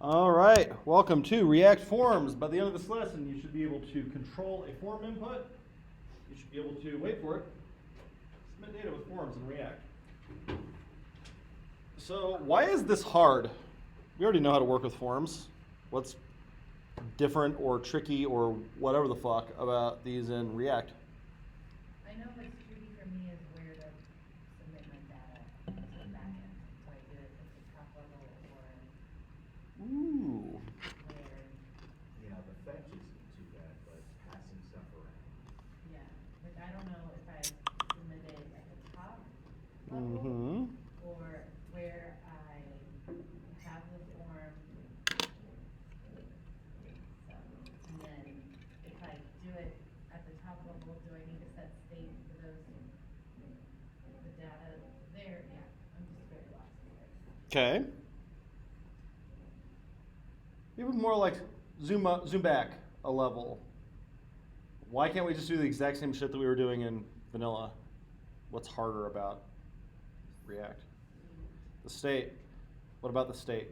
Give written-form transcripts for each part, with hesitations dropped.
All right, welcome to React Forms. By the end of this lesson, you should be able to control a form input. You should be able to, wait for it, submit data with forms in React. So why is this hard? We already know how to work with forms. What's different or tricky or whatever the fuck about these in React? I know what's tricky for me is where to submit my data to the backend. So I do it at the top level or Ooh. where, Yeah, the fetch isn't too bad, but passing stuff around. yeah. Like I don't know if I submit it at the top level Mm-hmm. or where I have the form. So, and then if I do it at the top level, do I need to set state for those, the data there? Yeah, I'm just very lost here. Okay. Even more like zoom back a level. Why can't we just do the exact same shit that we were doing in vanilla? What's harder about React? The state. What about the state?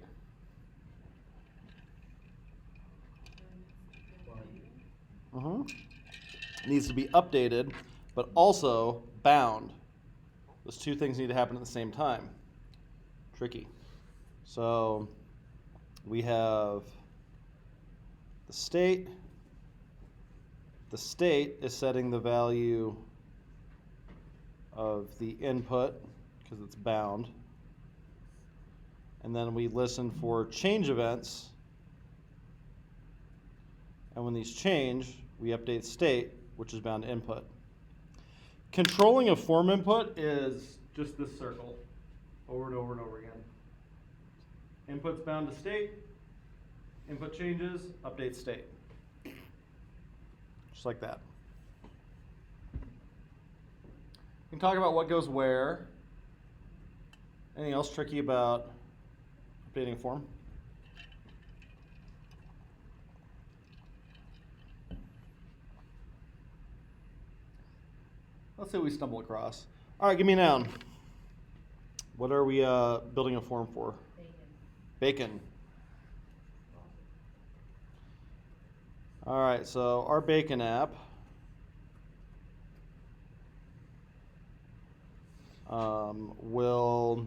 Well, Needs to be updated, but also bound. Those two things need to happen at the same time. Tricky. So we have the state. The state is setting the value of the input because it's bound. And then we listen for change events. And when these change, we update state, which is bound to input. Controlling a form input is just this circle over and over and over again. Input's bound to state, input changes, update state. Just like that. We can talk about what goes where. Anything else tricky about updating a form? Let's say we stumble across. All right, give me a noun. What are we building a form for? Bacon. Bacon. All right, so our bacon app will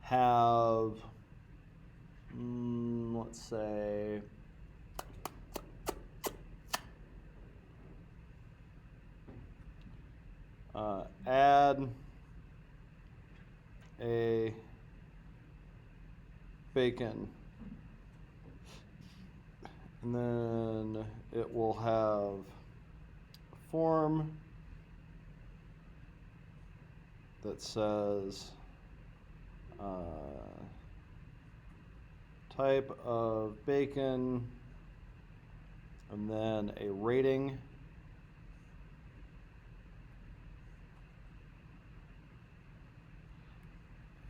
have, let's say, add a bacon. And then it will have a form that says type of bacon, and then a rating.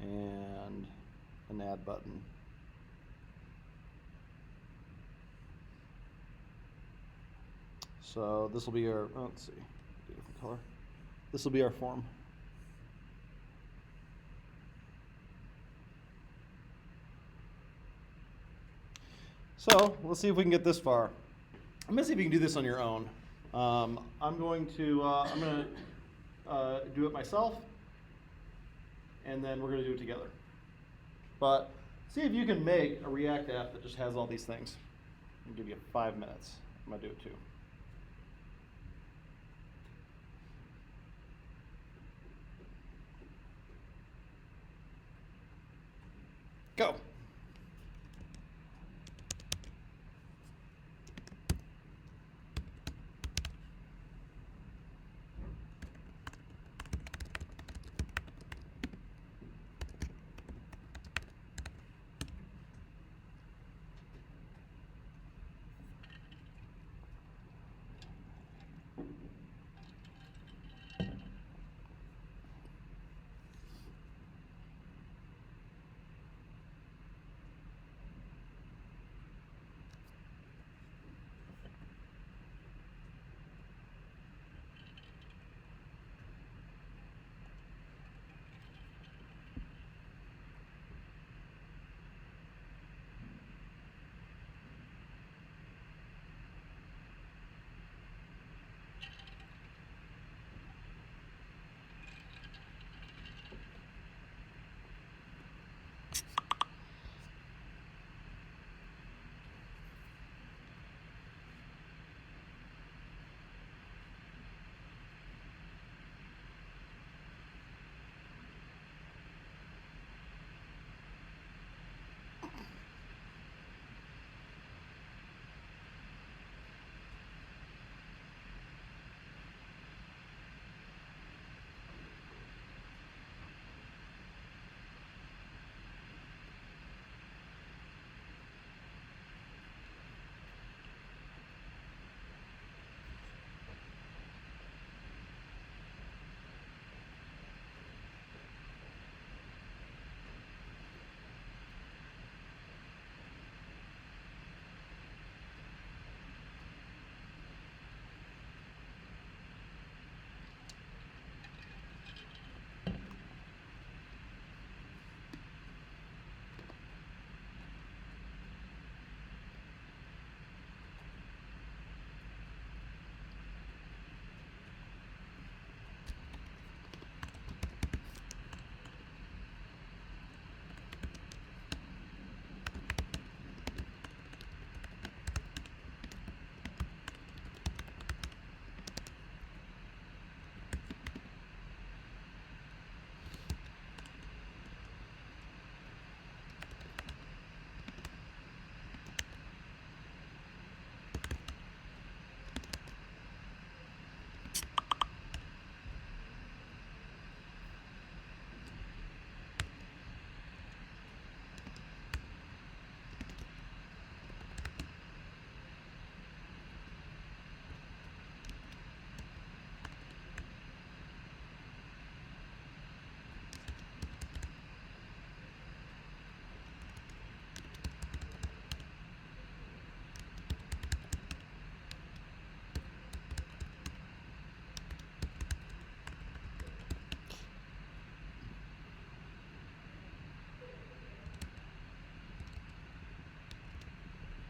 And an add button. So this will be our, let's see, different color. This will be our form. So let's see if we can get this far. I'm gonna see if you can do this on your own. I'm going to do it myself, and then we're gonna do it together. But see if you can make a React app that just has all these things. I'll give you 5 minutes. I'm gonna do it too. Go.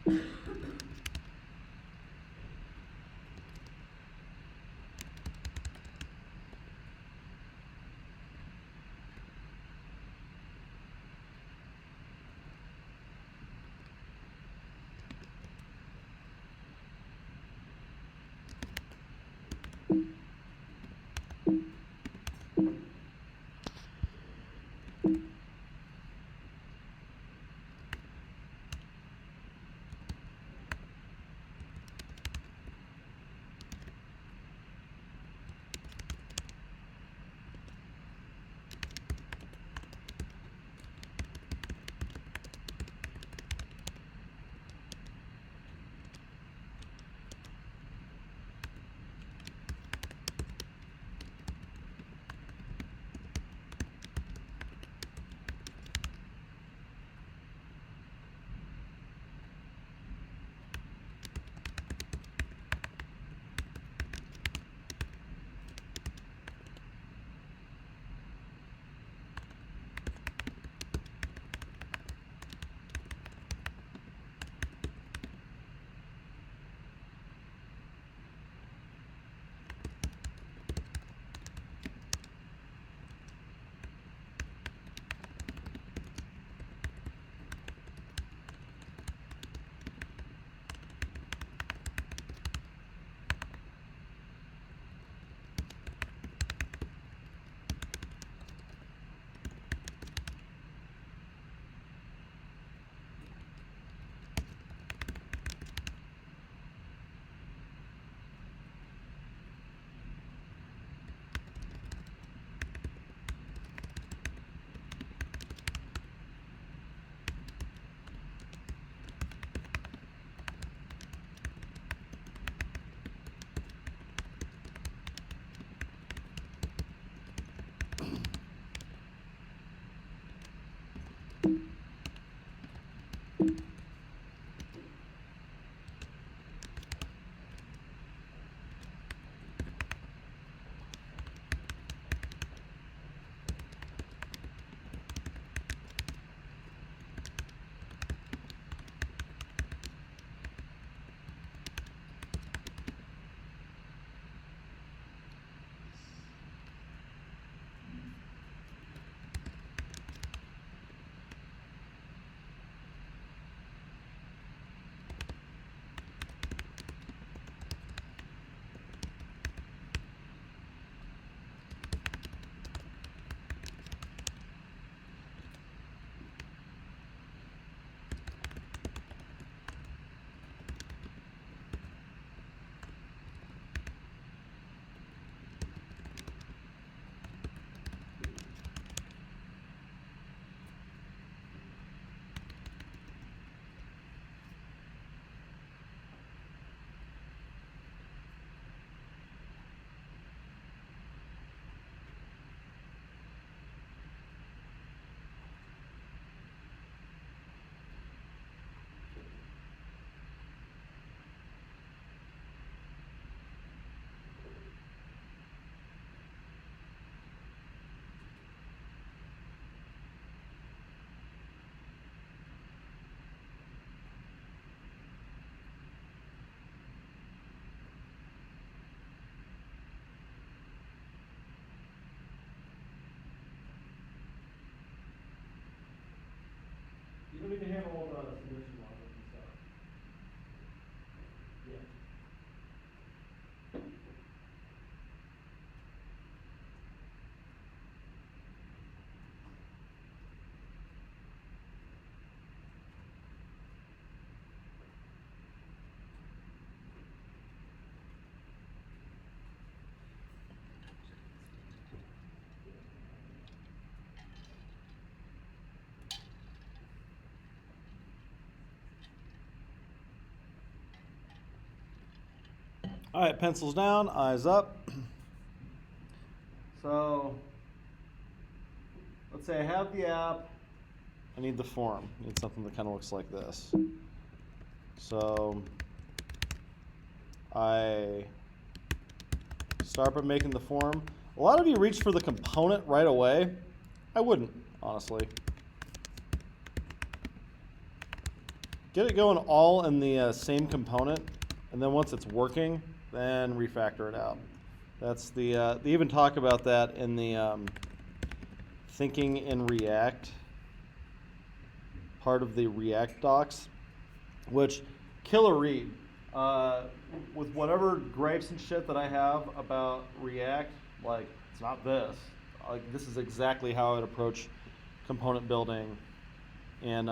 You don't need to handle all the submission logic and stuff. Yeah. All right, pencils down, eyes up. So, let's say I have the app, I need the form. I need something that kind of looks like this. So, I start by making the form. A lot of you reach for the component right away. I wouldn't, honestly. get it going all in the same component, and then once it's working, then refactor it out. That's the, they even talk about that in the thinking in React part of the React docs, which killer read. With whatever gripes and shit that I have about React, like, it's not this. Like, this is exactly how I would approach component building in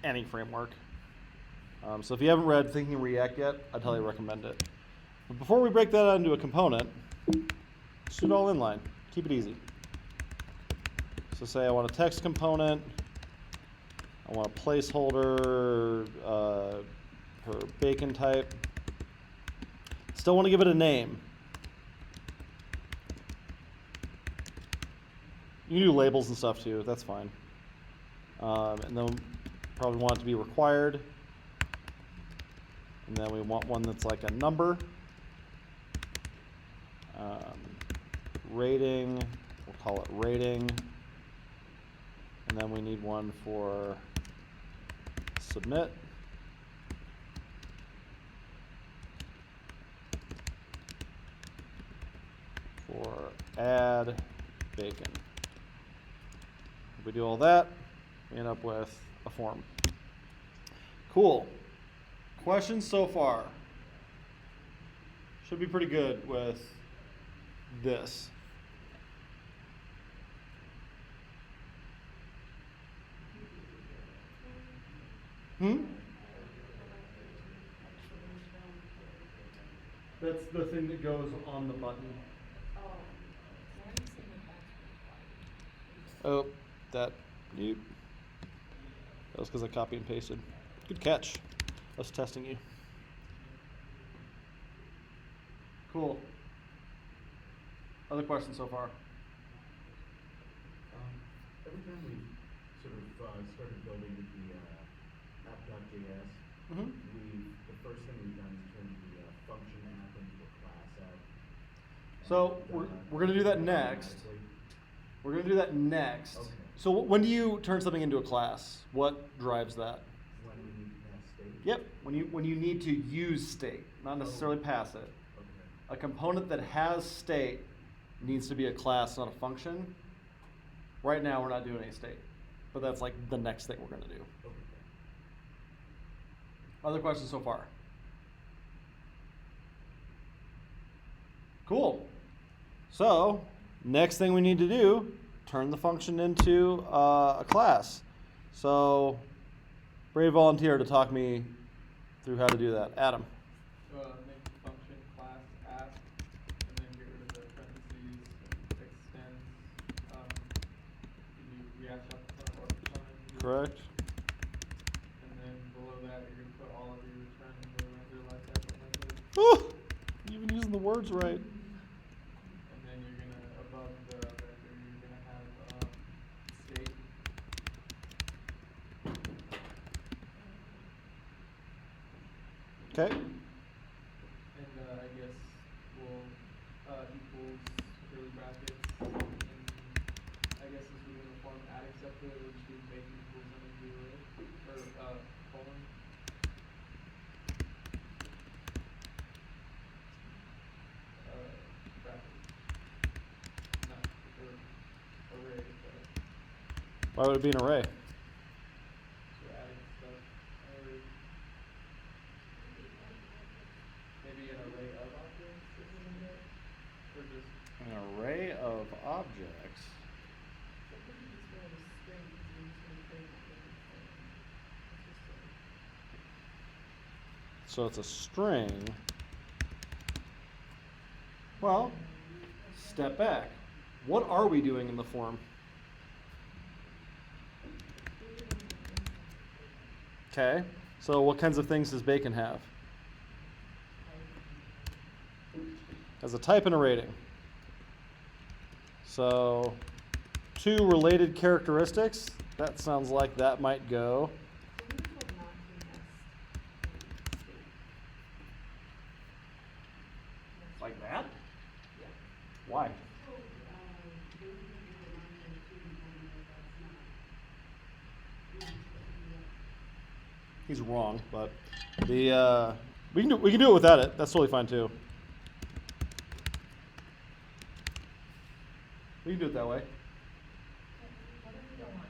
any framework. So if you haven't read Thinking React yet, I'd highly recommend it. But before we break that out into a component, just do it all inline. Keep it easy. So say I want a text component, I want a placeholder for bacon type. Still want to give it a name. You can do labels and stuff too, that's fine. And then probably want it to be required. And then we want one that's like a number. Rating, we'll call it rating. And then we need one for submit. For add bacon. If we do all that, we end up with a form. Cool. Questions so far? Should be pretty good with this. That's the thing that goes on the button. Oh, that was because I copy and pasted. Good catch. I was testing you. Cool. Other questions so far? Every time we sort of started building the app.js, Mm-hmm. the first thing we've done is turn the function app into a class app. So And, we're going to do that next. automatically. We're going to do that next. Okay. So when do you turn something into a class? What drives that? When we need to pass state. Yep, when you need to use state, not necessarily pass it. Okay. A component that has state needs to be a class, not a function. Right now, we're not doing any state, but that's like the next thing we're going to do. Okay. Other questions so far? Cool. So, next thing we need to do, turn the function into a class. So, brave volunteer to talk me through how to do that. Adam. Make the function class app, and then get rid of the parentheses, extend, you React shop or something. Correct. And then below that, you're gonna put all of your return in the render lifecycle method, Oh, you've been using the words right. and then you're gonna, above the vector, you're gonna have, state. Okay. And I guess we'll equals curly brackets, and I guess this would be in the form add accepted, which do bacon equals empty array, or colon. Bracket. Not array, but Why would it be an array? so adding stuff, or maybe an array of objects or something like that, or just. An array of objects. So it's a string. Well, step back. What are we doing in the form? Okay, so what kinds of things does bacon have? Has a type and a rating. So, two related characteristics. That sounds like that might go. Like that? Why? he's wrong, but the we can do it without it. That's totally fine too. We can do it that way. What if we don't want?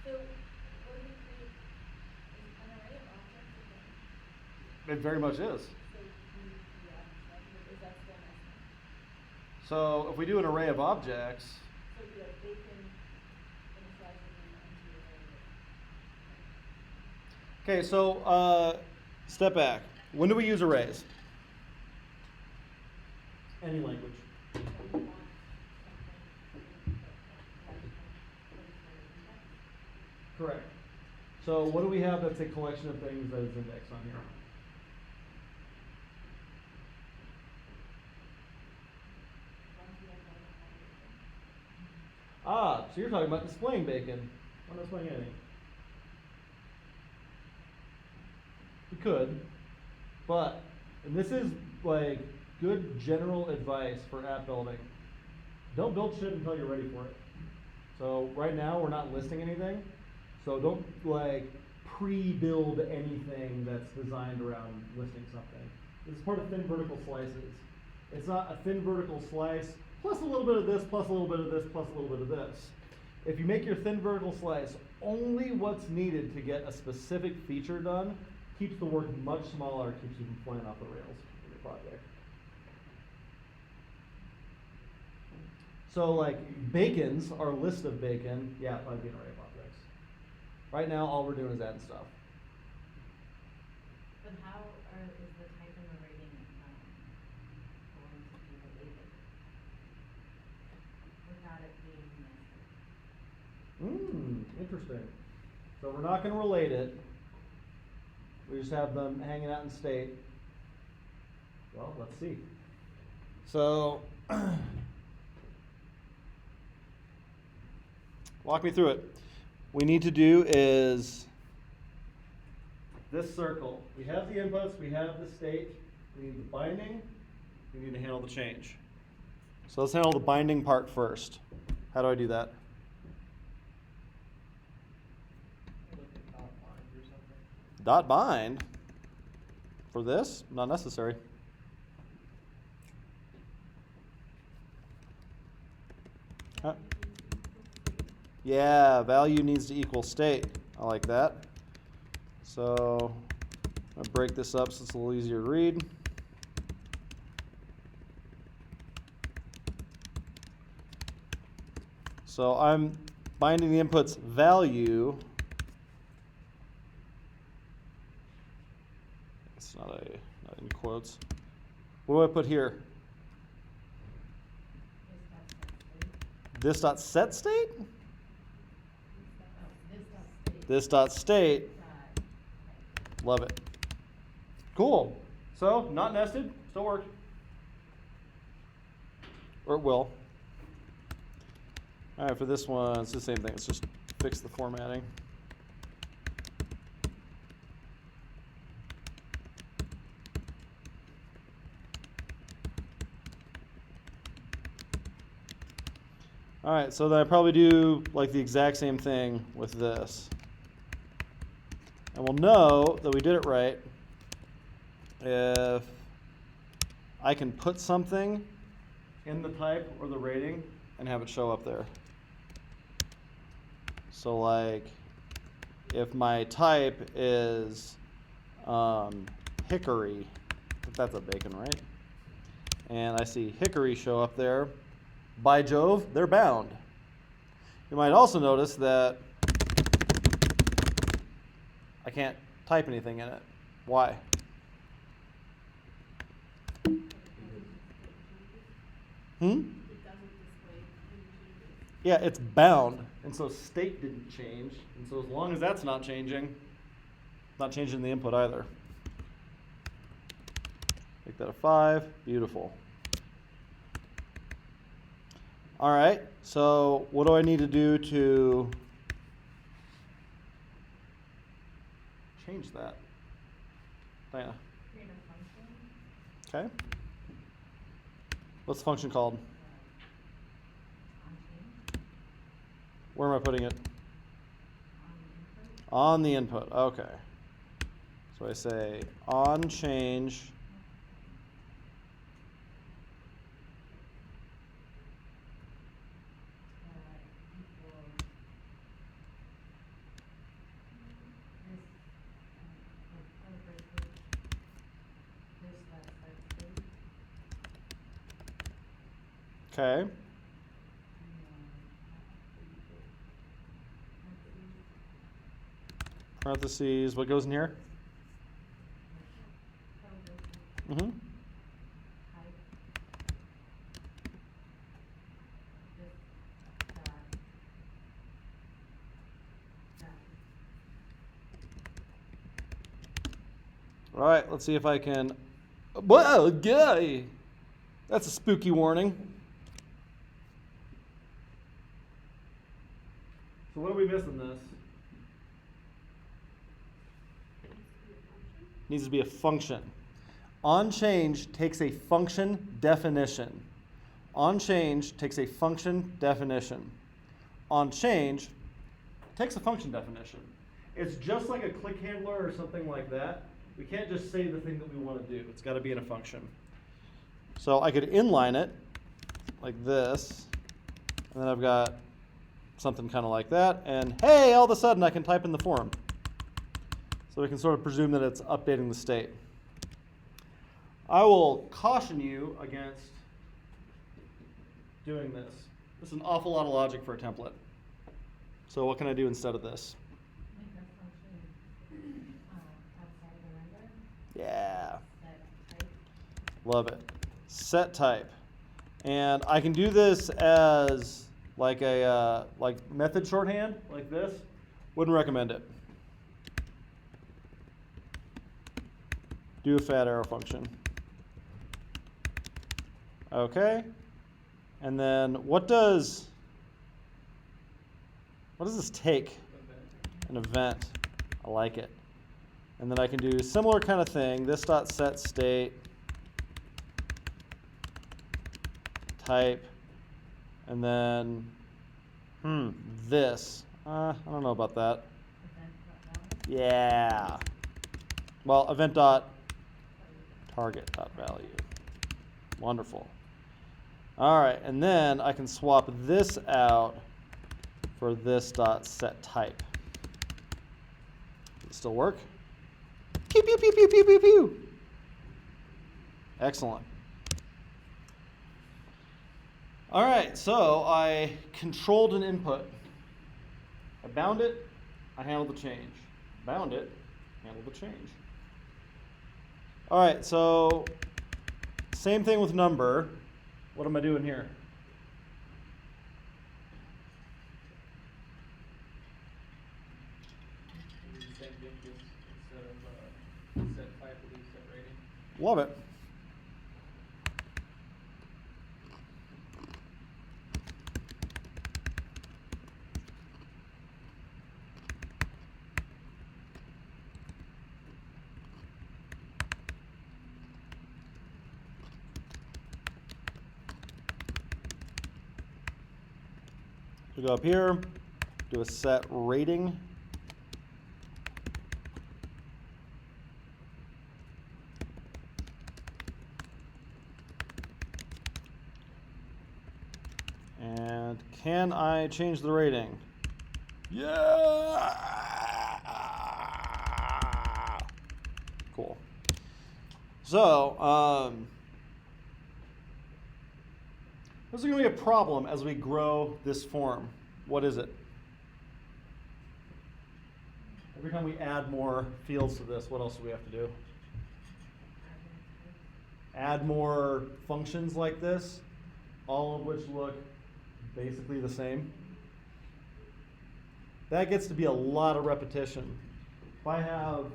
So, what do we create? Is an array of objects again? It very much is. So, is that still nested? So if we do an array of objects, So, it'd be like bacon initializes into an okay. So step back. When do we use arrays? Any language. array. So, we want something Correct. So what do we have that's a collection of things that is indexed on here? Ah, so you're talking about displaying bacon. I'm not displaying anything. We could, but, and this is like good general advice for app building. Don't build shit until you're ready for it. So right now we're not listing anything. So don't like pre-build anything that's designed around listing something. This is part of thin vertical slices. It's not a thin vertical slice plus a little bit of this, plus a little bit of this, plus a little bit of this. If you make your thin vertical slice only what's needed to get a specific feature done, keeps the work much smaller, keeps you from flying off the rails in your project. So like bacon's our list of bacon, yeah, probably be an array of objects. Right now, all we're doing is adding stuff. But how is the type and the rating going to be related? Without it being nested? Interesting. So we're not going to relate it. We just have them hanging out in state. Well, let's see. So, walk me through it. We need to do is this circle. We have the inputs, we have the state, we need the binding, we need to handle the change. So let's handle the binding part first. How do I do that? Look at dot bind or something. Dot bind for this? Not necessary. Huh. Yeah, value needs to equal state. I like that. So I'll break this up so it's a little easier to read. So I'm binding the input's value. It's not in quotes. What do I put here? This dot set state? This dot set state? Oh, this dot state. This dot state. Okay. Love it. Cool. So, not nested, still works. Or it will. Alright, for this one, it's the same thing. Let's just fix the formatting. Alright, so then I probably do like the exact same thing with this. And we'll know that we did it right if I can put something in the type or the rating and have it show up there. So like if my type is hickory, that's a bacon, right? And I see hickory show up there, by Jove, they're bound. You might also notice that I can't type anything in it. Why? Yeah, it's bound, and so state didn't change, and so as long as that's not changing the input either. Make that a 5, beautiful. All right, so what do I need to do to change that? Diana. Create a function. Okay. What's the function called? On change. Where am I putting it? On the input, okay. So I say on change equals this, versus this, that's state. Okay. Parentheses, what goes in here? Mm-hmm. All right, let's see if I can. Whoa, guy! That's a spooky warning. So what are we missing this? Needs to be a function. OnChange takes a function definition. OnChange takes a function definition. OnChange takes a function definition. It's just like a click handler or something like that. We can't just say the thing that we want to do. It's got to be in a function. So I could inline it like this, and then I've got something kind of like that, and hey, all of a sudden I can type in the form. So we can sort of presume that it's updating the state. I will caution you against doing this. This is an awful lot of logic for a template. So what can I do instead of this? Make a function outside the render. Yeah, Set type. love it. Set type. And I can do this as like a like method shorthand, like this. Wouldn't recommend it. Do a fat arrow function. Okay. And then what does this take? An event. I like it. And then I can do similar kind of thing. This dot set state type, and then this. I don't know about that. Event.value. Yeah. Well, event dot target dot value. Wonderful. All right, and then I can swap this out for this dot set type. Does it still work? Pew pew pew pew pew pew pew. Excellent. All right, so I controlled an input. I bound it, I handled the change. Bound it, handled the change. All right, so same thing with number. What am I doing here? Do the same thing, just instead of set type, we'll do set rating. Love it. We go up here, do a set rating. And can I change the rating? Yeah! Cool. So, this is going to be a problem as we grow this form. What is it? Every time we add more fields to this, what else do we have to do? Add more functions like this, all of which look basically the same. That gets to be a lot of repetition. If I have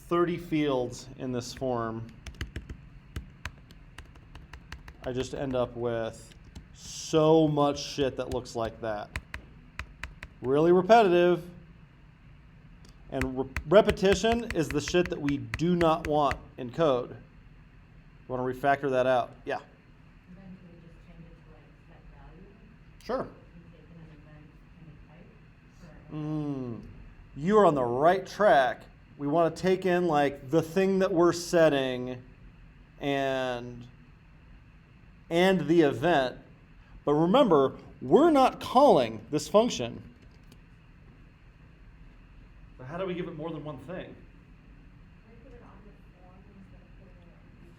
30 fields in this form, I just end up with so much shit that looks like that. Really repetitive. And repetition is the shit that we do not want in code. You want to refactor that out? Yeah. Then can we just change it to like set value Sure. and take in an event and a type for You are on the right track. We want to take in like the thing that we're setting and the event. But remember, we're not calling this function. So how do we give it more than one thing? I put it on the form instead of putting it on each,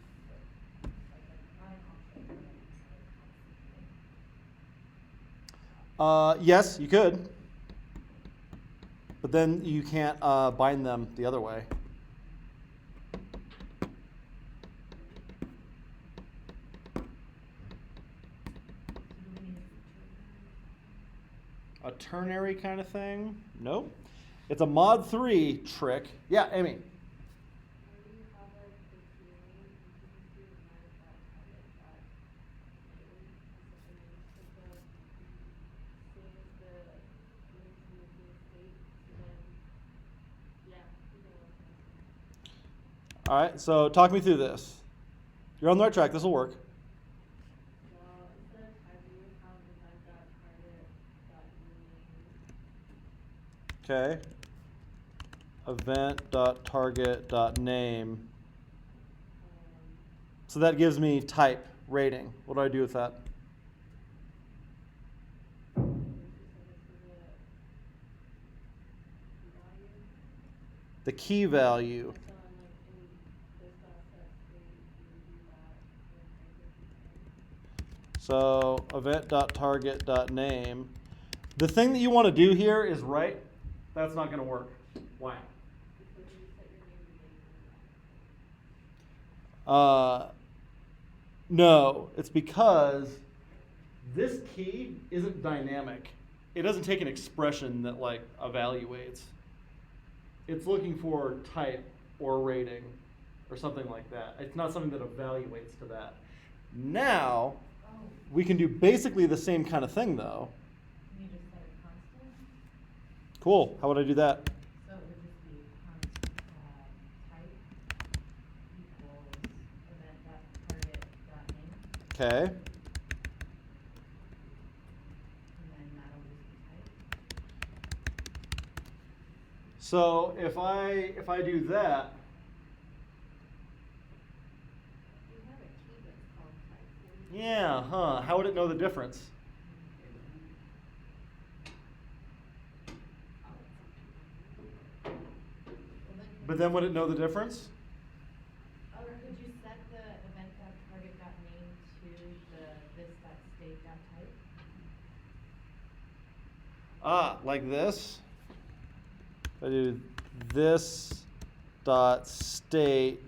like not an option, Yes, you could. But then you can't bind them the other way. A ternary kind of thing? Nope. It's a mod 3 trick. Yeah, Amy. All right, so talk me through this. You're on the right track. This will work. Okay. Event.target.name. So that gives me type rating. What do I do with that? The key value. So event.target.name. The thing that you want to do here is write. That's not going to work. Why? No, it's because this key isn't dynamic. It doesn't take an expression that like evaluates. It's looking for type or rating or something like that. It's not something that evaluates to that. Now, we can do basically the same kind of thing though. Can you just set it constant? Cool. How would I do that? So it would just be constant type equals event.target.name, Okay. and then that'll just be type. So if I do that, We have a key that's called type. yeah, how would it know the difference? But then would it know the difference? Or could you set the event.target.name to the this.state.type? Like this. I do this dot state,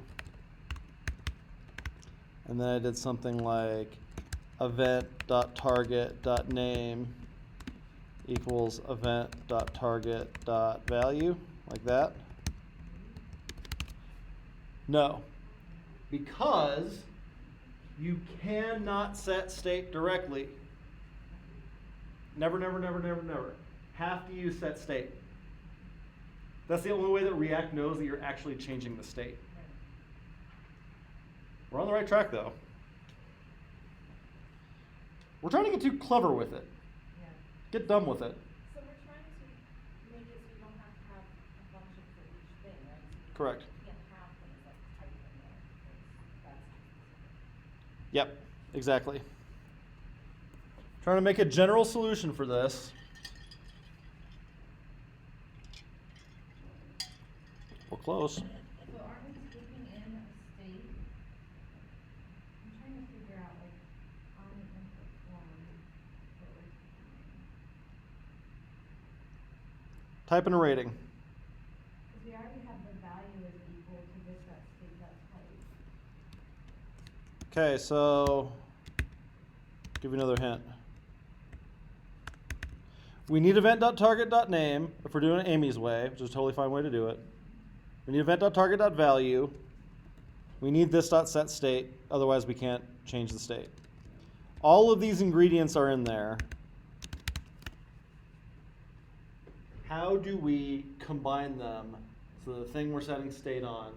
and then I did something like event dot target dot name equals event dot target dot value, like that. No, because you cannot set state directly. Never, never, never, never, never. Have to use set state. That's the only way that React knows that you're actually changing the state. We're on the right track though. We're trying to get too clever with it. Yeah. Get dumb with it. So we're trying to make it so you don't have to have a function for each thing, right? So Correct. you can't have things like type in there, because that's too specific. Yep, exactly. Trying to make a general solution for this. We're close. So aren't we taking in a state? I'm trying to figure out like on the input form what we're taking in. Type in a rating. Because we already have the value is equal to this.state.type. Okay, so give you another hint. We need event.target.name if we're doing it Amy's way, which is a totally fine way to do it. We need event.target.value. We need this.setState, otherwise we can't change the state. All of these ingredients are in there. How do we combine them so the thing we're setting state on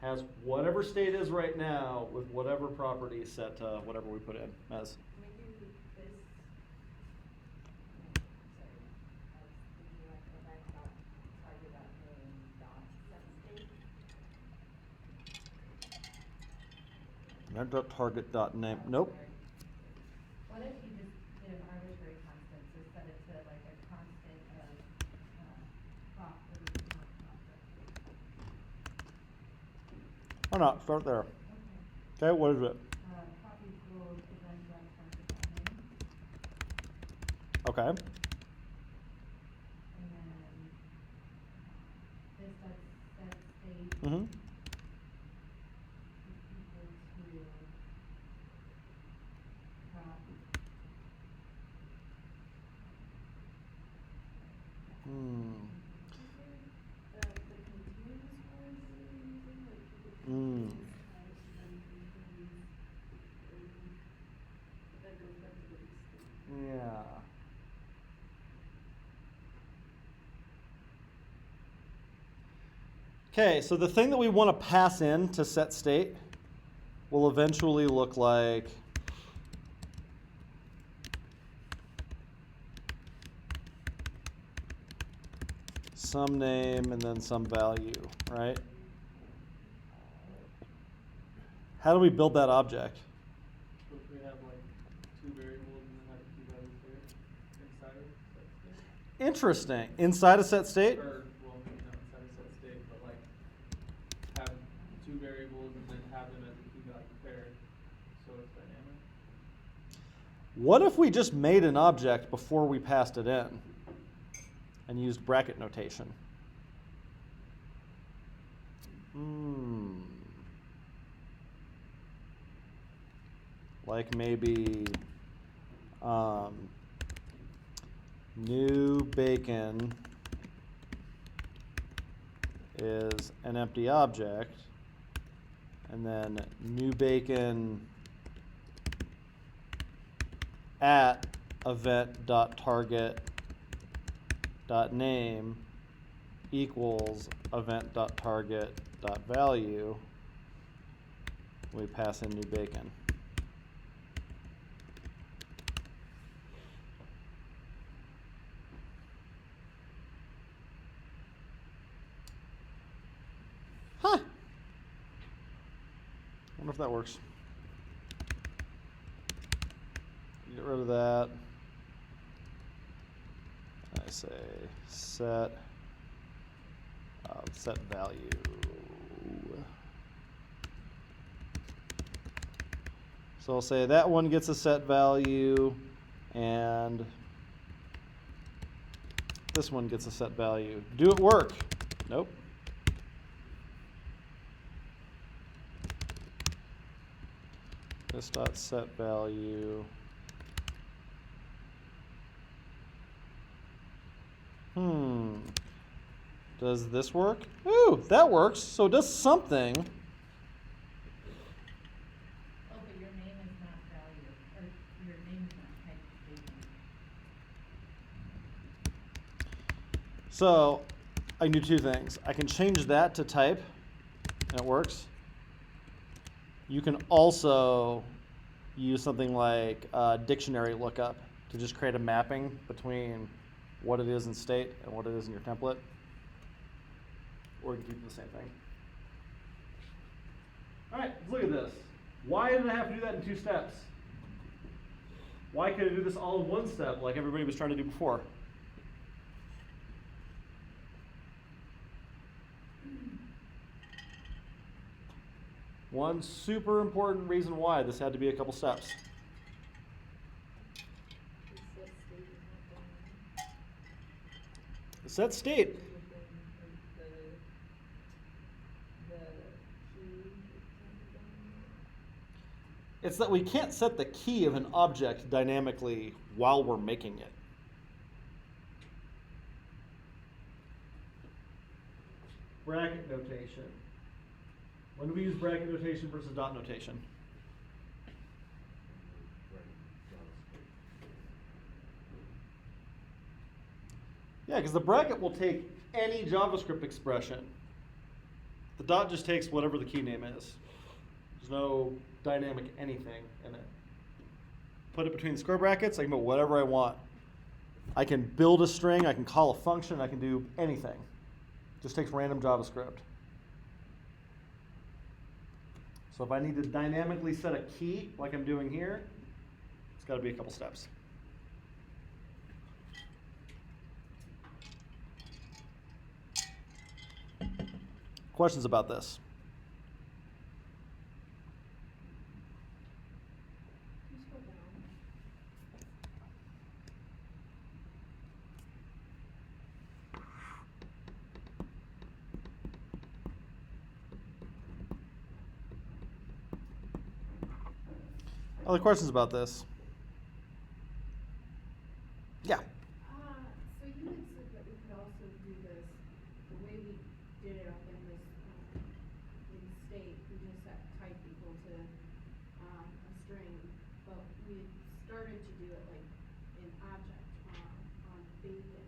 has whatever state is right now with whatever property set to whatever we put in as? Maybe with this, Event.target.name. Nope. What if you just did an arbitrary constant, so set it to like a constant of, prop for the object? Why not? Start there. Okay. Okay, what is it? Prop equals event.target.name, Okay. and then, this does set state Mm-hmm. is equal to prop. Hmm. The continuous ones that you're using, like you could Mm. use type and then you can use, that goes back to the base state. Yeah. Okay, so the thing that we want to pass in to set state will eventually look like some name and then some value, right? How do we build that object? So if we have like two variables and then have a key value there inside of set state? Interesting. Inside a set state? Or, well, maybe not inside of set state, but like have two variables and then have them as a key value pair, so it's dynamic. What if we just made an object before we passed it in and used bracket notation? Like maybe new bacon is an empty object, and then new bacon at event.target.name equals event.target.value. We pass in new bacon. Huh. Wonder if that works. Get rid of that. I say set set value. So I'll say that one gets a set value, and this one gets a set value. Do it work? Nope. This dot set value. Does this work? Ooh, that works. So it does something. Oh, but your name is not value, or your name is not type statement. So I can do two things. I can change that to type, and it works. You can also use something like dictionary lookup to just create a mapping between what it is in state and what it is in your template. Or you can keep the same thing. All right, let's look at this. Why did I have to do that in 2 steps? Why could I do this all in 1 step like everybody was trying to do before? One super important reason why this had to be a couple steps. The set state is not dynamic. Set state. The key is dynamic. It's that we can't set the key of an object dynamically while we're making it. Bracket notation. When do we use bracket notation versus dot notation? Yeah, because the bracket will take any JavaScript expression. The dot just takes whatever the key name is. There's no dynamic anything in it. Put it between square brackets, I can put whatever I want. I can build a string, I can call a function, I can do anything. Just takes random JavaScript. So if I need to dynamically set a key like I'm doing here, it's got to be a couple steps. Questions about this? Can you scroll down? Other questions about this? Yeah. So you had said that we could also do this, the way we did it up in this, in state, we just set type equal to, a string, but we started to do it like in object, on bacon.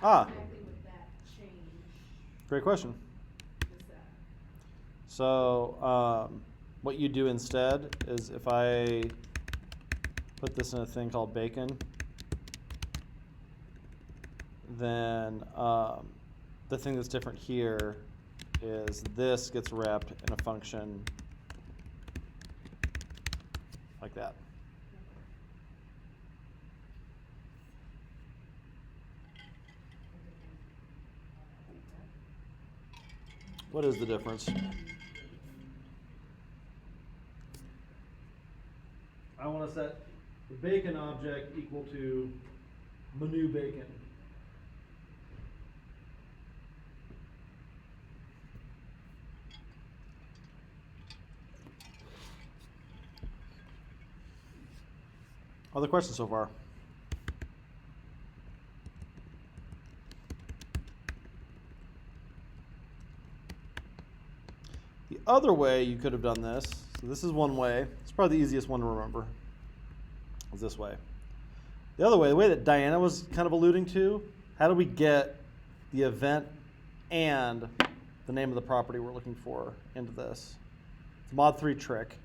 Ah. How exactly would that change Great question. the set? So what you do instead is if I put this in a thing called bacon, then the thing that's different here is this gets wrapped in a function like that. What is the difference? I want to set the bacon object equal to menu bacon. Other questions so far? The other way you could have done this, so this is one way, it's probably the easiest one to remember, is this way. The other way, the way that Diana was kind of alluding to, how do we get the event and the name of the property we're looking for into this? It's a mod 3 trick.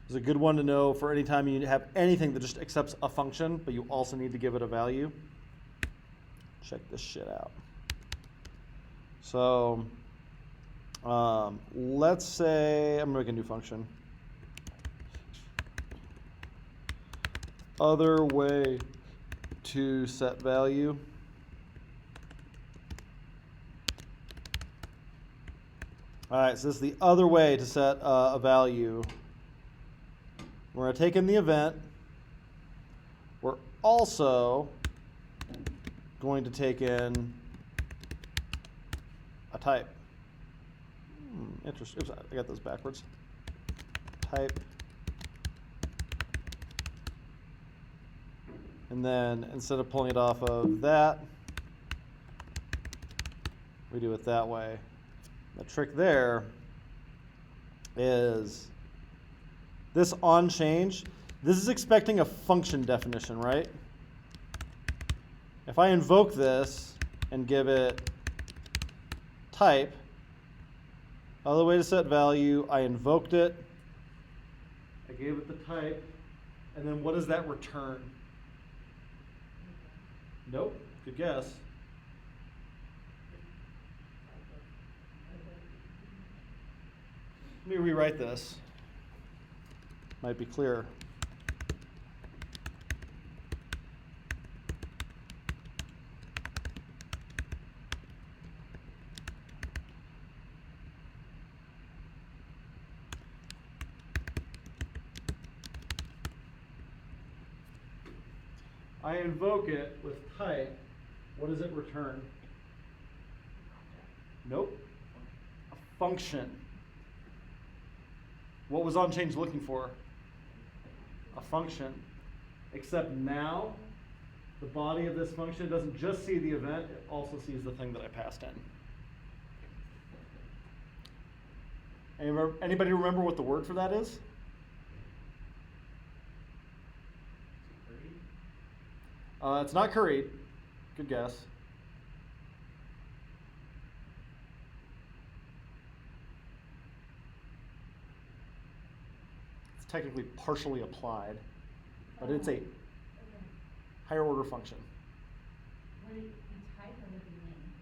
It's a good one to know for any time you have anything that just accepts a function, but you also need to give it a value. Check this shit out. So let's say I'm making a new function. Other way to set value. All right, so this is the other way to set a value. We're going to take in the event. We're also going to take in a type. Interesting. Oops, I got those backwards. Type. And then instead of pulling it off of that, we do it that way. The trick there is this on change. This is expecting a function definition, right? If I invoke this and give it type, other way to set value, I invoked it, I gave it the type, and then what does that return? Nope, good guess. Let me rewrite this. Might be clearer. I invoke it with type. What does it return? Nope. A function. What was OnChange looking for? A function. Except now, the body of this function doesn't just see the event, it also sees the thing that I passed in. Anybody remember what the word for that is? It's not curried. Good guess. It's technically partially applied, but it's a Okay. higher order function. Would it be type or would it be name?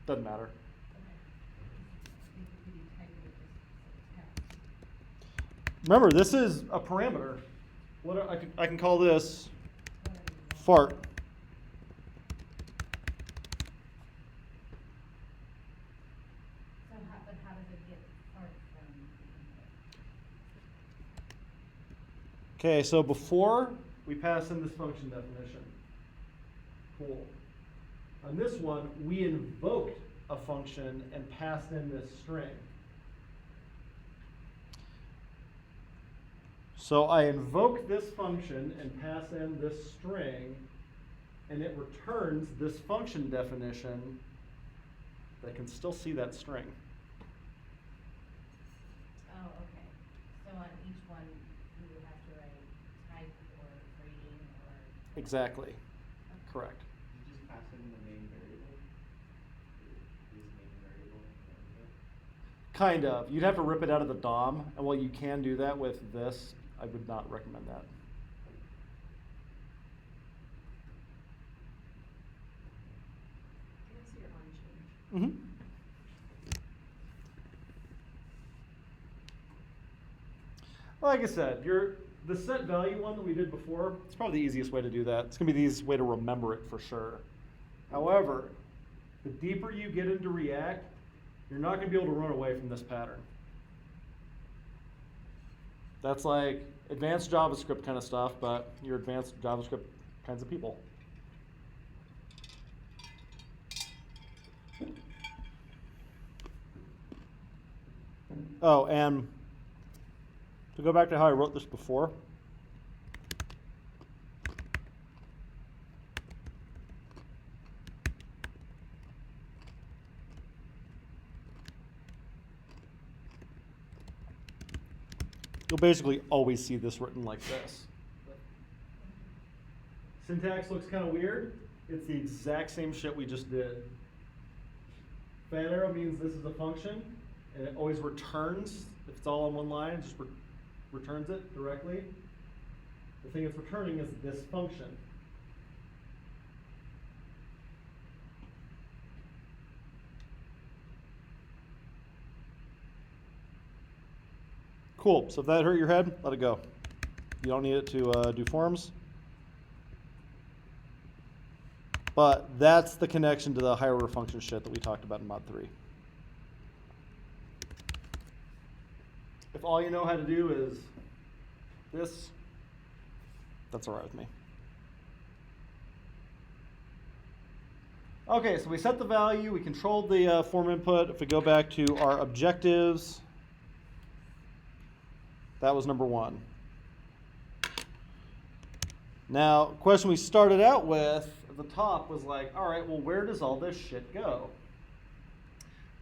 Doesn't matter. Okay. Remember, this is a parameter. I can call this fart. But how does it get fart from the input? Okay, so before we pass in this function definition. Cool. On this one, we invoked a function and passed in this string. So I invoke this function and pass in this string, and it returns this function definition that can still see that string. Oh, okay. So on each one, we would have to write type or grading or. Exactly. Correct. You just pass in the main variable? This main variable? Kind of. You'd have to rip it out of the DOM, and while you can do that with this, I would not recommend that. Can I see your on change? Like I said, the set value one that we did before, it's probably the easiest way to do that. It's going to be the easiest way to remember it for sure. However, the deeper you get into React, you're not going to be able to run away from this pattern. That's like advanced JavaScript kind of stuff, but you're advanced JavaScript kinds of people. Oh, and to go back to how I wrote this before, you'll basically always see this written like this. Syntax looks kind of weird. It's the exact same shit we just did. Fan arrow means this is a function, and it always returns. If it's all in one line, it just returns it directly. The thing it's returning is this function. Cool. So if that hurt your head, let it go. You don't need it to do forms. But that's the connection to the higher order function shit that we talked about in Mod 3. If all you know how to do is this, that's all right with me. Okay, so we set the value, we controlled the form input. If we go back to our objectives, that was number 1. Now, question we started out with at the top was like, all right, well, where does all this shit go?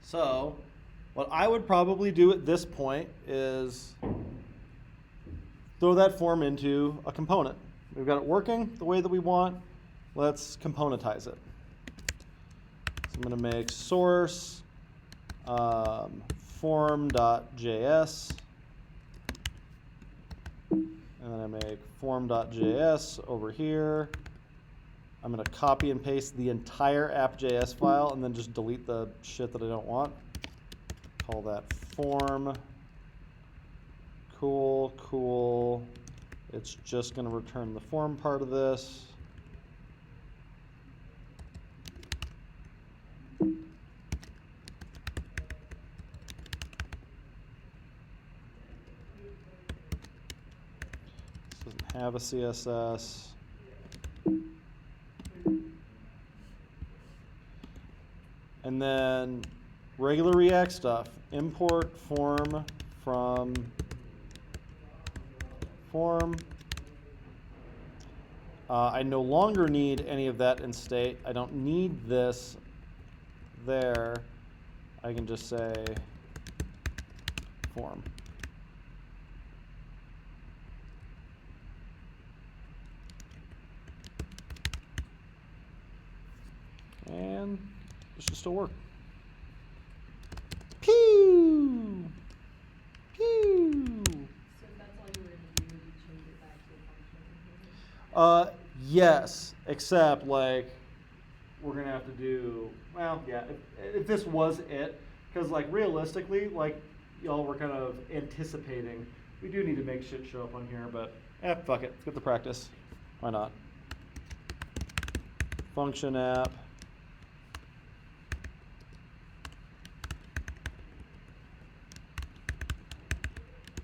So, what I would probably do at this point is throw that form into a component. We've got it working the way that we want. Let's componentize it. So I'm going to make source form.js. And then I make form.js over here. I'm going to copy and paste the entire app.js file and then just delete the shit that I don't want. Call that form. Cool. It's just going to return the form part of this. This doesn't have a CSS. And then regular React stuff. Import form from form. I no longer need any of that in state. I don't need this there. I can just say form. And this should still work. Pew! Pew! So if that's all you were gonna do, would you change it back to a function? Yes, except like we're gonna have to do, well, yeah, if this was it, because like realistically, like y'all were kind of anticipating, We do need to make shit show up on here, but fuck it. Let's get the practice. Why not? Function app.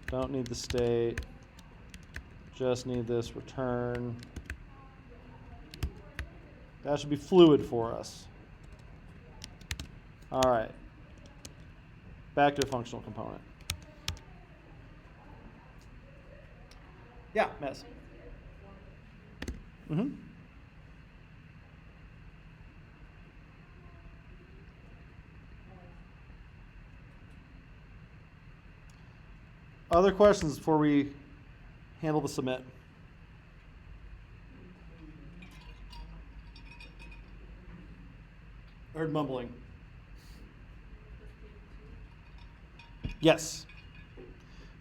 Don't need the state. Just need this return. That should be fluid for us. All right. Back to a functional component. Yeah, mess. Mm-hmm. Other questions before we handle the submit? Heard mumbling. Yes.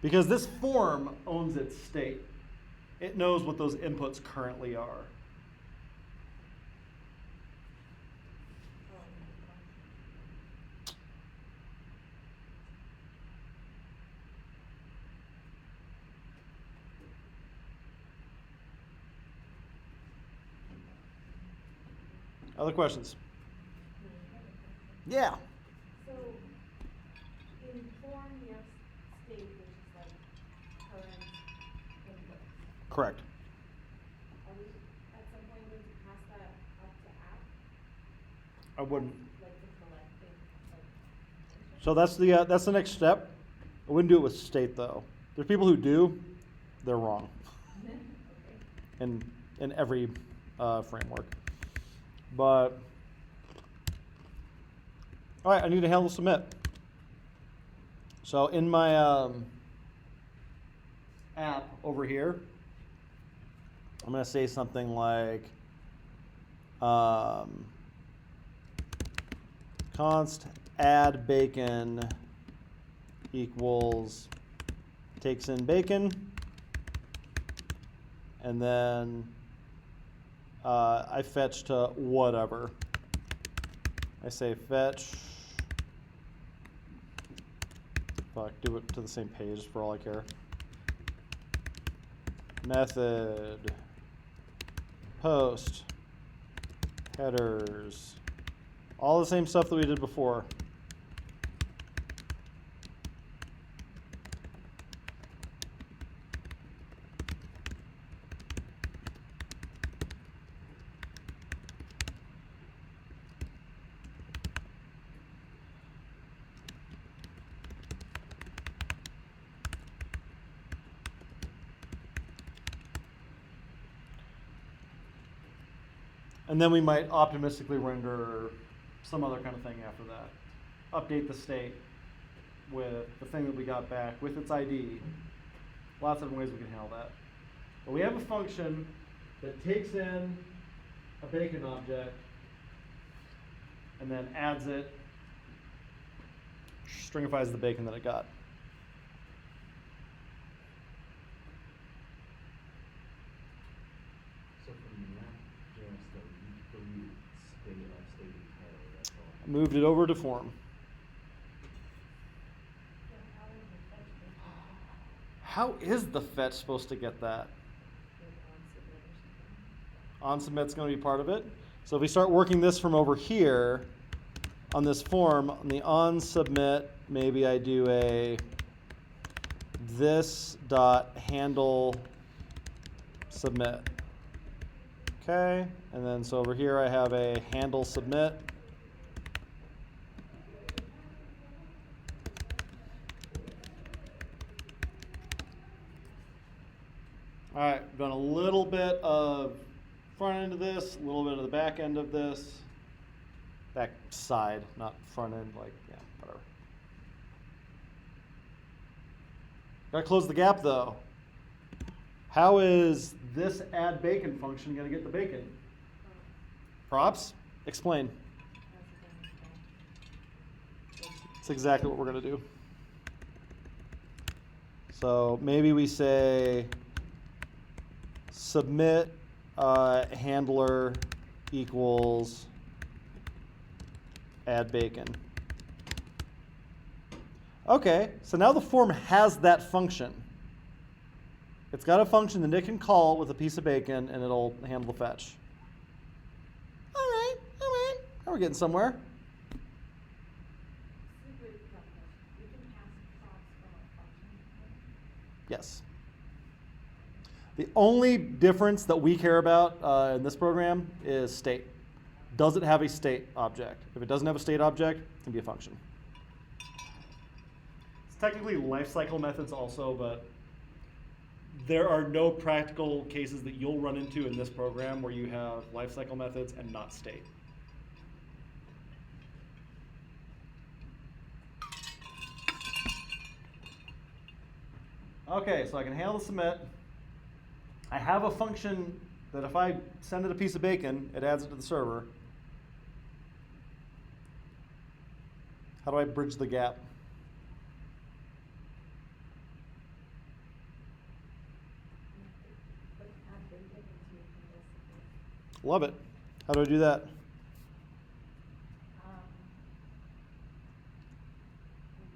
Because this form owns its state. It knows what those inputs currently are. Other questions? Yeah. So, in form, you have state, which is like current input. Correct. Are we at some point going to pass that up to app, I wouldn't. like to collect things, like? So that's the next step. I wouldn't do it with state though. There's people who do. They're wrong. In every framework. But all right, I need to handle submit. So in my app over here, I'm going to say something like const add bacon equals takes in bacon, and then I fetch to whatever. I say fetch. Fuck, do it to the same page for all I care. Method. Post. Headers. All the same stuff that we did before. And then we might optimistically render some other kind of thing after that. Update the state with the thing that we got back with its ID. Lots of ways we can handle that. But we have a function that takes in a bacon object and then adds it, stringifies the bacon that it got. So from the app.js though, you deleted state entirely, that's all. Moved it over to form. How is the fetch supposed to get that? On submit's going to be part of it. So if we start working this from over here on this form, on the on submit, maybe I do a this dot handle submit. Okay, and then so over here I have a handle submit. All right, we've done a little bit of front end of this, a little bit of the back end of this. Back side, not front end, like, yeah, whatever. Gotta close the gap though. How is this add bacon function gonna get the bacon? Props? Explain. That's exactly what we're gonna do. So maybe we say submit handler equals add bacon. Okay, so now the form has that function. It's got a function that it can call with a piece of bacon, and it'll handle the fetch. All right. Now we're getting somewhere. Super dumb question. We can pass props from a function. Yes. The only difference that we care about in this program is state. Does it have a state object? If it doesn't have a state object, it can be a function. It's technically lifecycle methods also, but there are no practical cases that you'll run into in this program where you have lifecycle methods and not state. Okay, so I can handle the submit. I have a function that if I send it a piece of bacon, it adds it to the server. How do I bridge the gap? But add bacon into your recipe. Love it. How do I do that? Would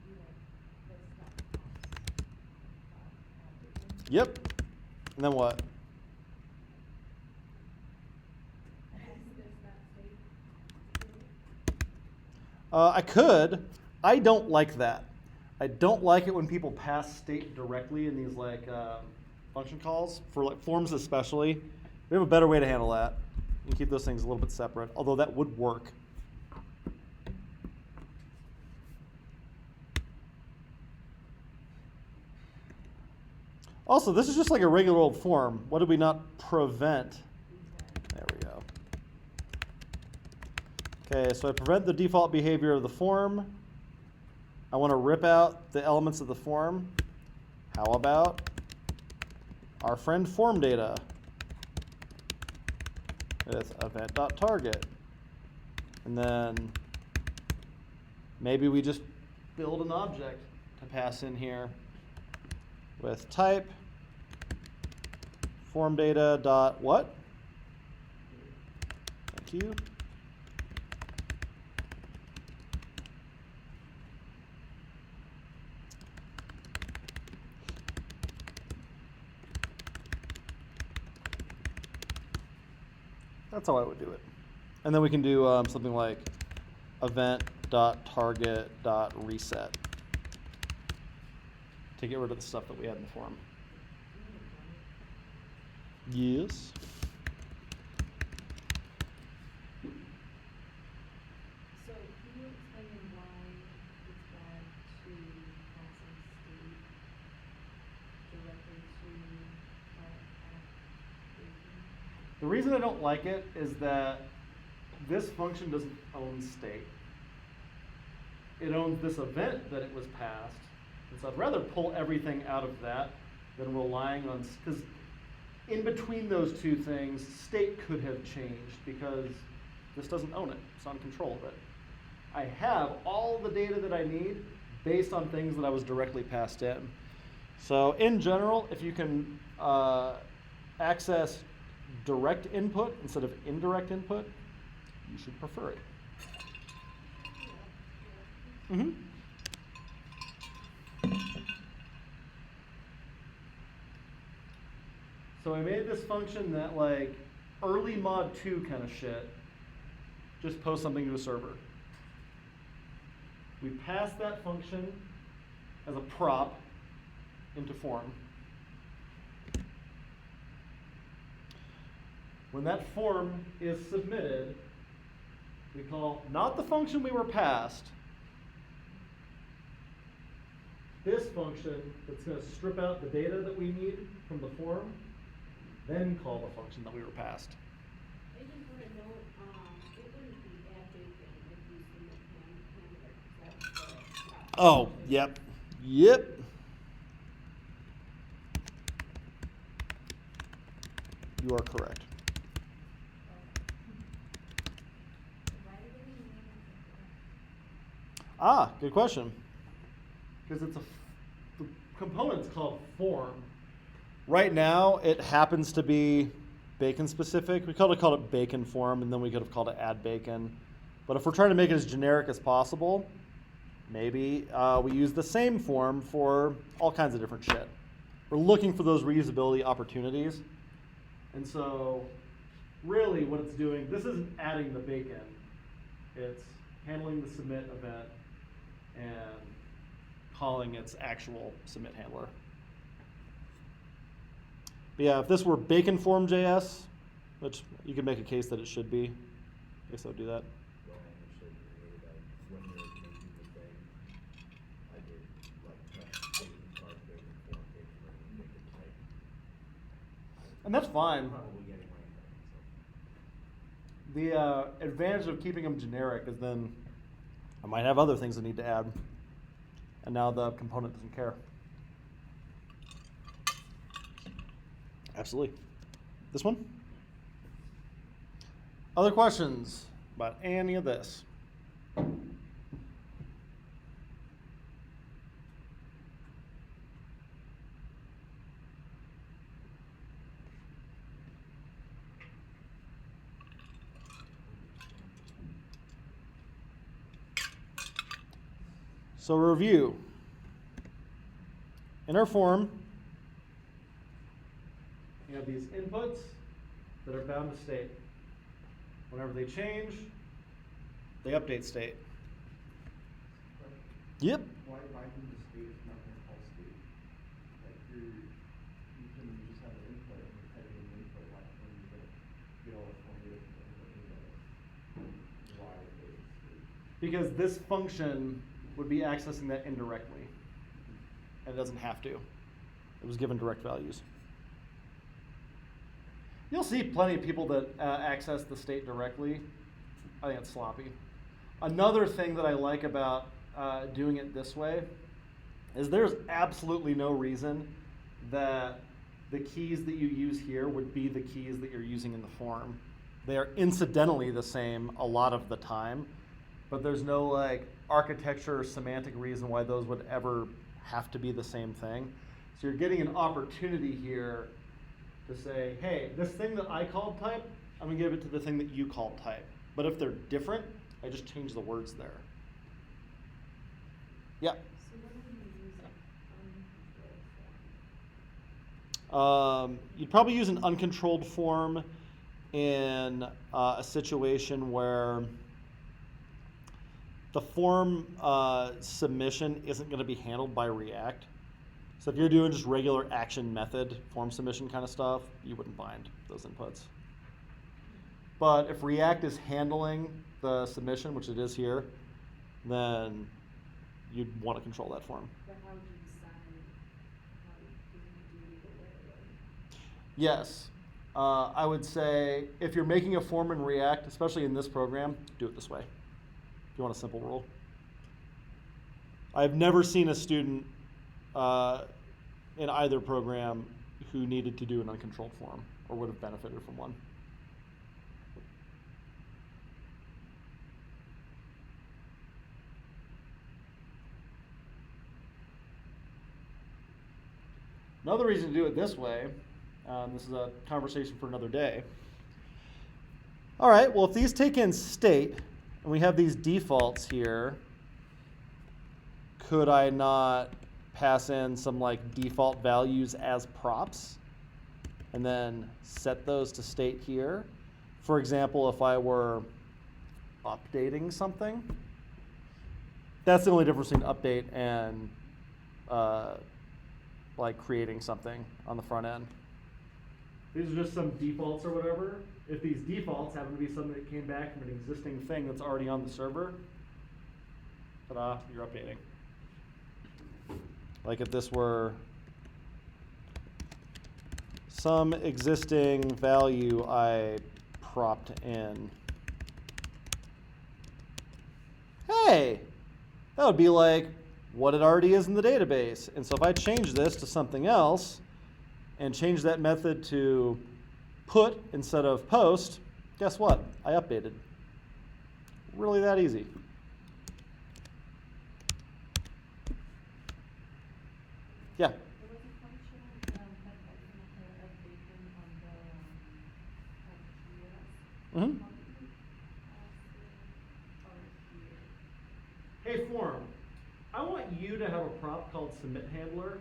be like this stuff. Add bacon. Yep. And then what? I could. I don't like that. I don't like it when people pass state directly in these like function calls for like forms especially. We have a better way to handle that. You can keep those things a little bit separate, although that would work. Also, this is just like a regular old form. What did we not prevent? There we go. Okay, so I prevent the default behavior of the form. I want to rip out the elements of the form. How about our friend form data with event.target? And then maybe we just build an object to pass in here with type form data dot what? Thank you. That's how I would do it. And then we can do something like event.target.reset to get rid of the stuff that we had in the form. Yes. So can you explain why it's bad to passing state directly to bacon? The reason I don't like it is that this function doesn't own state. It owns this event that it was passed. And so I'd rather pull everything out of that than relying on, because in between those two things, state could have changed because this doesn't own it. It's not in control of it. I have all the data that I need based on things that I was directly passed in. So in general, if you can access direct input instead of indirect input, you should prefer it. Mm-hmm. So I made this function that like early mod 2 kind of shit, just post something to a server. We pass that function as a prop into form. When that form is submitted, we call not the function we were passed, this function that's going to strip out the data that we need from the form, then call the function that we were passed. I just want to know, it wouldn't be add bacon if you submit handler, that's the. Oh, yep. Yep. You are correct. Why do they name it like Ah, good question. Because the component's called form. Right now, it happens to be bacon specific. We could have called it bacon form, and then we could have called it add bacon. But if we're trying to make it as generic as possible, maybe we use the same form for all kinds of different shit. we're looking for those reusability opportunities. And so really what it's doing, this isn't adding the bacon. It's handling the submit event and calling its actual submit handler. But yeah, if this were bacon form JS, which you could make a case that it should be, I guess I would do that. When I initially created, when we were making the thing, I did like bacon card, bacon form, bacon ring, bacon type. And that's fine. Probably getting my head, so. The advantage of keeping them generic is then I might have other things I need to add. And now the component doesn't care. Absolutely. This one? Other questions about any of this? So review. In our form, you have these inputs that are bound to state. Whenever they change, they update state. Yep. Why can the state is not gonna call state? Like you can just have an input and you're typing in input, why when you get all the formulas and everything, why is it state? Because this function would be accessing that indirectly. And it doesn't have to. It was given direct values. You'll see plenty of people that access the state directly. I think it's sloppy. Another thing that I like about doing it this way is there's absolutely no reason that the keys that you use here would be the keys that you're using in the form. They are incidentally the same a lot of the time, but there's no like architecture or semantic reason why those would ever have to be the same thing. So you're getting an opportunity here to say, hey, this thing that I called type, I'm gonna give it to the thing that you called type. But if they're different, I just change the words there. Yeah. So when do you use uncontrolled form? You'd probably use an uncontrolled form in a situation where the form submission isn't going to be handled by React. So if you're doing just regular action method form submission kind of stuff, you wouldn't bind those inputs. But if React is handling the submission, which it is here, then you'd want to control that form. But how would you decide how you do either way? Yes. I would say if you're making a form in React, especially in this program, do it this way. If you want a simple rule. I've never seen a student in either program who needed to do an uncontrolled form or would have benefited from one. Another reason to do it this way, this is a conversation for another day. All right, well, if these take in state, and we have these defaults here, could I not pass in some like default values as props and then set those to state here? For example, if I were updating something, that's the only difference between update and like creating something on the front end. These are just some defaults or whatever. If these defaults happen to be something that came back from an existing thing that's already on the server, ta-da, you're updating. Like if this were some existing value I propped in. Hey, that would be like what it already is in the database. And so if I change this to something else and change that method to put instead of post, guess what? I updated. Really that easy. Yeah. There was a function that also had updating on the Mm-hmm. here. Hey, form. I want you to have a prop called submit handler,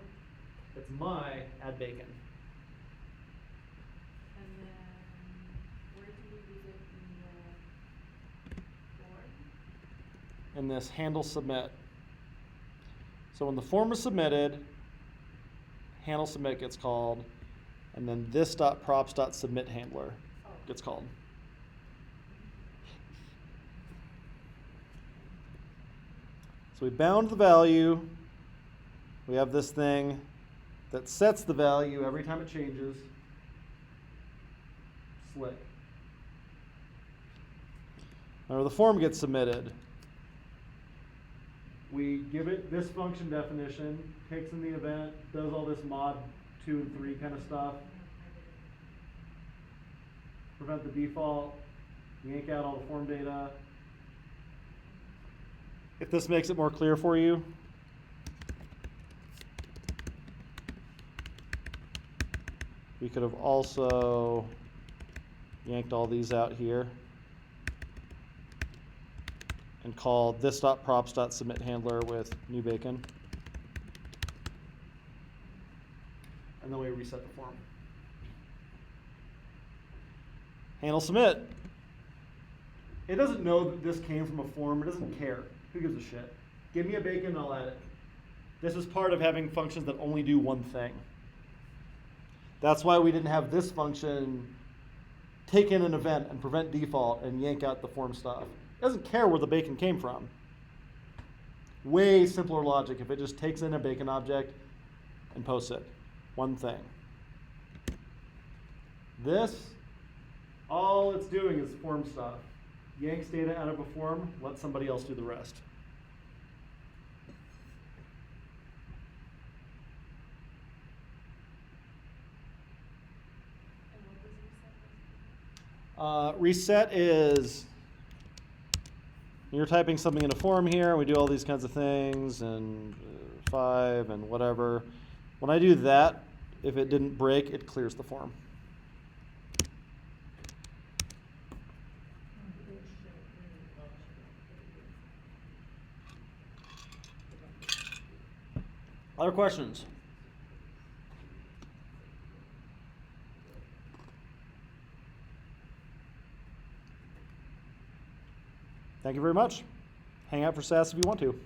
It's my add bacon. And then, where do we use it in the form? In this handle submit. So when the form is submitted, handle submit gets called, and then this dot props dot submit handler gets called. So we bound the value. We have this thing that sets the value every time it changes. Slick. Now the form gets submitted. We give it this function definition, takes in the event, does all this mod 2 and 3 kind of stuff. Prevent the default, yank out all the form data. If this makes it more clear for you, we could have also yanked all these out here and called this.props.submit handler with new bacon. And then we reset the form. Handle submit. It doesn't know that this came from a form. It doesn't care. Who gives a shit? Give me a bacon and I'll add it. This is part of having functions that only do one thing. That's why we didn't have this function take in an event and prevent default and yank out the form stuff. It doesn't care where the bacon came from. Way simpler logic if it just takes in a bacon object and posts it. One thing. This, all it's doing is form stuff. Yanks data out of a form, let somebody else do the rest. And what does reset Reset is you're typing something in a form here, and we do all these kinds of things, and 5 and whatever. When I do that, if it didn't break, it clears the form. Other questions? Thank you very much. Hang out for SAS if you want to.